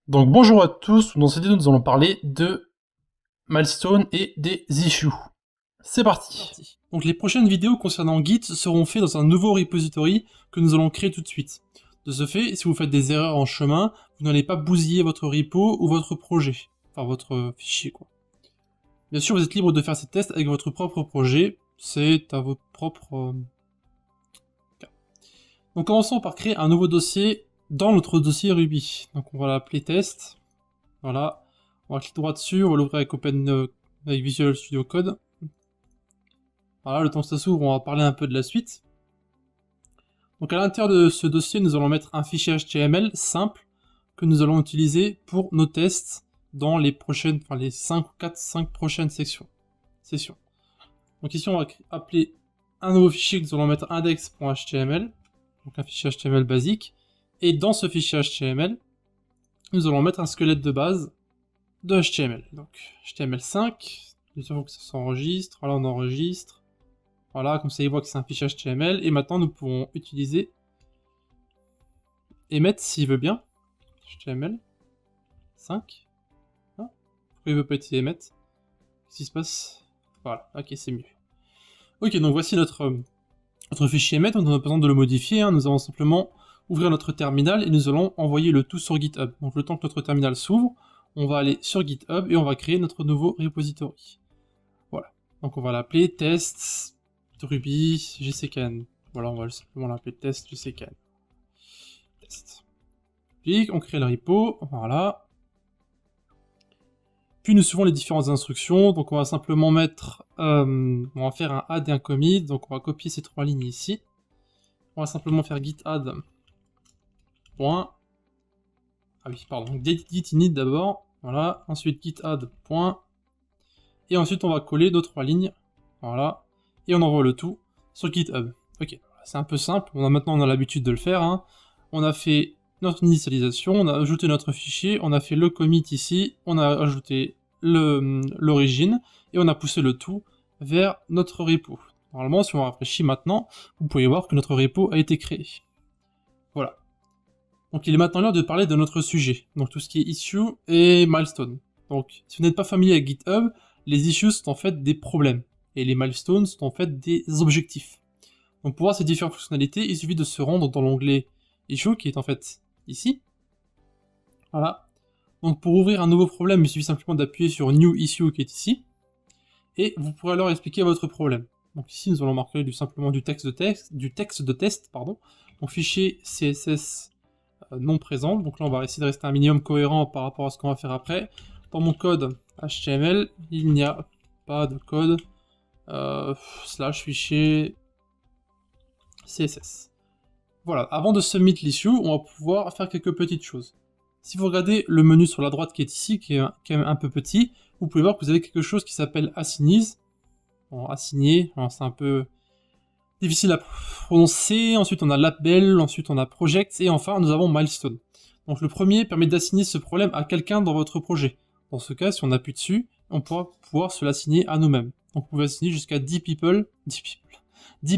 Donc bonjour à tous, dans cette vidéo nous allons parler de milestone et des issues. C'est parti. Donc les prochaines vidéos concernant Git seront faites dans un nouveau repository que nous allons créer tout de suite. De ce fait, si vous faites des erreurs en chemin, vous n'allez pas bousiller votre repo ou votre projet, enfin votre fichier quoi. Bien sûr, vous êtes libre de faire ces tests avec votre propre projet, c'est à votre propre cas. Donc commençons par créer un nouveau dossier dans notre dossier Ruby. Donc on va l'appeler test. Voilà, on va cliquer droit dessus, on va l'ouvrir avec avec Visual Studio Code. Voilà, le temps que ça s'ouvre, on va parler un peu de la suite. Donc à l'intérieur de ce dossier, nous allons mettre un fichier HTML simple que nous allons utiliser pour nos tests dans les prochaines, enfin les 5 prochaines sessions. Donc ici, on va appeler un nouveau fichier que nous allons mettre index.html, donc un fichier HTML basique. Et dans ce fichier HTML, nous allons mettre un squelette de base de HTML. Donc HTML5, il faut que ça s'enregistre, voilà on enregistre. Voilà, comme ça il voit que c'est un fichier HTML, et maintenant nous pouvons utiliser emettre s'il veut bien, HTML 5. Ah, pourquoi il veut pas être emettre? Qu'est-ce qui se passe? Voilà, ok c'est mieux. Ok, donc voici notre fichier emettre, on n'a pas besoin de le modifier, hein. Nous allons simplement ouvrir notre terminal et nous allons envoyer le tout sur GitHub. Donc le temps que notre terminal s'ouvre, on va aller sur GitHub et on va créer notre nouveau repository. Voilà, donc on va l'appeler test Ruby GCKN. Voilà, on va simplement l'appeler test GCKN. Test. Clic, on crée le repo, voilà. Puis nous suivons les différentes instructions, donc on va simplement mettre, on va faire un add et un commit, donc on va copier ces trois lignes ici. On va simplement faire git add. Point. Ah oui, pardon, git init d'abord, voilà, ensuite git add. Point. Et ensuite on va coller nos trois lignes, voilà, et on envoie le tout sur GitHub. Ok, c'est un peu simple, maintenant on a l'habitude de le faire, hein. On a fait notre initialisation, on a ajouté notre fichier, on a fait le commit ici, on a ajouté l'origine, et on a poussé le tout vers notre repo. Normalement, si on rafraîchit maintenant, vous pouvez voir que notre repo a été créé. Voilà. Donc il est maintenant l'heure de parler de notre sujet, donc tout ce qui est issue et milestone. Donc si vous n'êtes pas familier avec GitHub, les issues sont en fait des problèmes, et les milestones sont en fait des objectifs. Donc pour voir ces différentes fonctionnalités, il suffit de se rendre dans l'onglet issue, qui est en fait ici. Voilà. Donc pour ouvrir un nouveau problème, il suffit simplement d'appuyer sur New Issue qui est ici, et vous pourrez alors expliquer votre problème. Donc ici nous allons marquer simplement du texte de test, pardon. Donc fichier CSS non présent, donc là on va essayer de rester un minimum cohérent par rapport à ce qu'on va faire après. Dans mon code HTML, il n'y a pas de code slash fichier CSS. Voilà, avant de submit l'issue, on va pouvoir faire quelques petites choses. Si vous regardez le menu sur la droite qui est ici, qui est quand même un peu petit, vous pouvez voir que vous avez quelque chose qui s'appelle Assignees. Bon, assigner, c'est un peu difficile à prononcer. Ensuite on a label, ensuite on a project, et enfin nous avons milestone. Donc le premier permet d'assigner ce problème à quelqu'un dans votre projet. Dans ce cas, si on appuie dessus, on pourra pouvoir se l'assigner à nous-mêmes. Donc vous pouvez assigner jusqu'à 10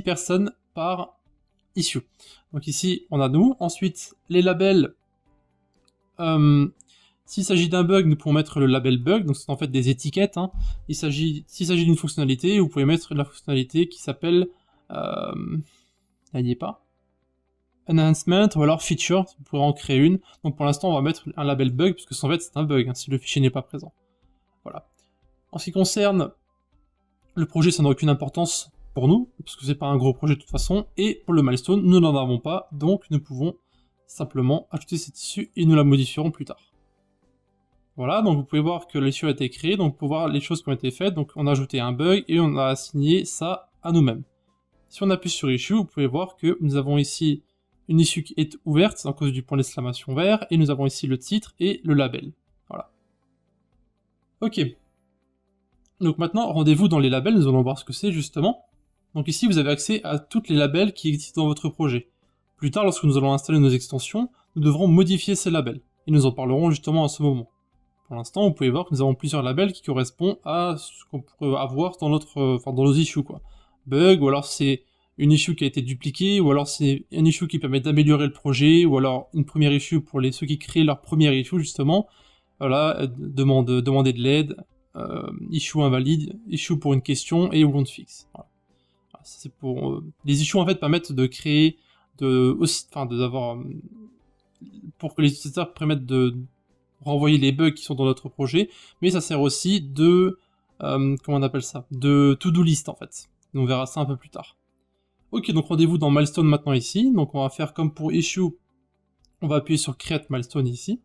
personnes par issue. Donc ici, on a nous. Ensuite, les labels. S'il s'agit d'un bug, nous pouvons mettre le label bug, donc c'est en fait des étiquettes, hein. S'il s'agit d'une fonctionnalité, vous pouvez mettre la fonctionnalité qui s'appelle, elle n'y est pas, enhancement, ou alors feature, vous pourrez en créer une. Donc pour l'instant, on va mettre un label bug, parce que en fait c'est un bug, hein, si le fichier n'est pas présent. Voilà. En ce qui concerne le projet, ça n'a aucune importance pour nous, parce que c'est pas un gros projet de toute façon, et pour le milestone, nous n'en avons pas, donc nous pouvons simplement ajouter cette issue et nous la modifierons plus tard. Voilà, donc vous pouvez voir que l'issue a été créée, donc pour voir les choses qui ont été faites, donc on a ajouté un bug et on a assigné ça à nous-mêmes. Si on appuie sur issue, vous pouvez voir que nous avons ici une issue qui est ouverte à cause du point d'exclamation vert, et nous avons ici le titre et le label. Voilà. Ok. Donc maintenant, rendez-vous dans les labels, nous allons voir ce que c'est justement. Donc ici, vous avez accès à toutes les labels qui existent dans votre projet. Plus tard, lorsque nous allons installer nos extensions, nous devrons modifier ces labels, et nous en parlerons justement à ce moment. Pour l'instant, vous pouvez voir que nous avons plusieurs labels qui correspondent à ce qu'on pourrait avoir dans dans nos issues, quoi. Bug, ou alors c'est une issue qui a été dupliquée, ou alors c'est un issue qui permet d'améliorer le projet, ou alors une première issue pour ceux qui créent leur première issue, justement. Voilà, demander de l'aide, issue invalide, issue pour une question, et won't fix. Voilà. C'est pour les issues en fait permettent de créer, pour que les utilisateurs permettent de renvoyer les bugs qui sont dans notre projet, mais ça sert aussi de comment on appelle ça, de to-do list en fait. On verra ça un peu plus tard. Ok, donc rendez-vous dans Milestone maintenant ici. Donc on va faire comme pour Issue, on va appuyer sur Create Milestone ici.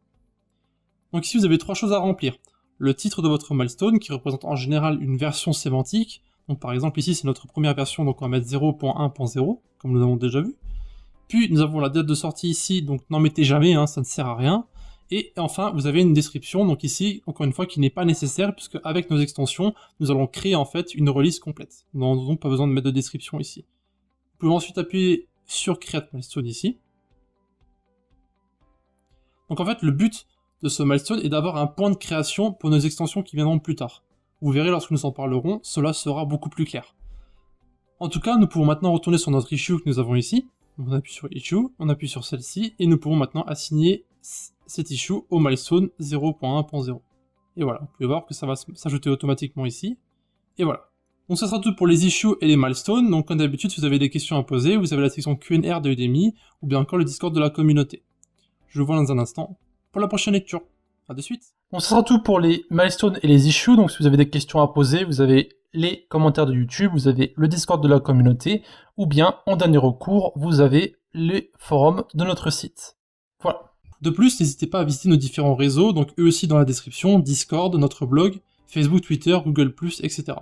Donc ici vous avez 3 choses à remplir. Le titre de votre milestone qui représente en général une version sémantique. Donc par exemple ici c'est notre première version, donc on va mettre 0.1.0, comme nous avons déjà vu. Puis nous avons la date de sortie ici, donc n'en mettez jamais, hein, ça ne sert à rien. Et enfin, vous avez une description, donc ici, encore une fois, qui n'est pas nécessaire, puisque avec nos extensions, nous allons créer en fait une release complète. Nous n'avons donc pas besoin de mettre de description ici. Vous pouvez ensuite appuyer sur Create Milestone ici. Donc en fait, le but de ce milestone est d'avoir un point de création pour nos extensions qui viendront plus tard. Vous verrez lorsque nous en parlerons, cela sera beaucoup plus clair. En tout cas, nous pouvons maintenant retourner sur notre issue que nous avons ici. Donc on appuie sur Issue, on appuie sur celle-ci, et nous pouvons maintenant assigner cette issue au milestone 0.1.0. Et voilà, vous pouvez voir que ça va s'ajouter automatiquement ici. Et voilà. Donc ça sera tout pour les issues et les milestones. Donc comme d'habitude, si vous avez des questions à poser, vous avez la section Q&R de Udemy, ou bien encore le Discord de la communauté. Je vous vois dans un instant pour la prochaine lecture. A de suite. Donc ça sera tout pour les milestones et les issues. Donc si vous avez des questions à poser, vous avez les commentaires de YouTube, vous avez le Discord de la communauté, ou bien en dernier recours, vous avez les forums de notre site. Voilà. De plus, n'hésitez pas à visiter nos différents réseaux, donc eux aussi dans la description, Discord, notre blog, Facebook, Twitter, Google+, etc.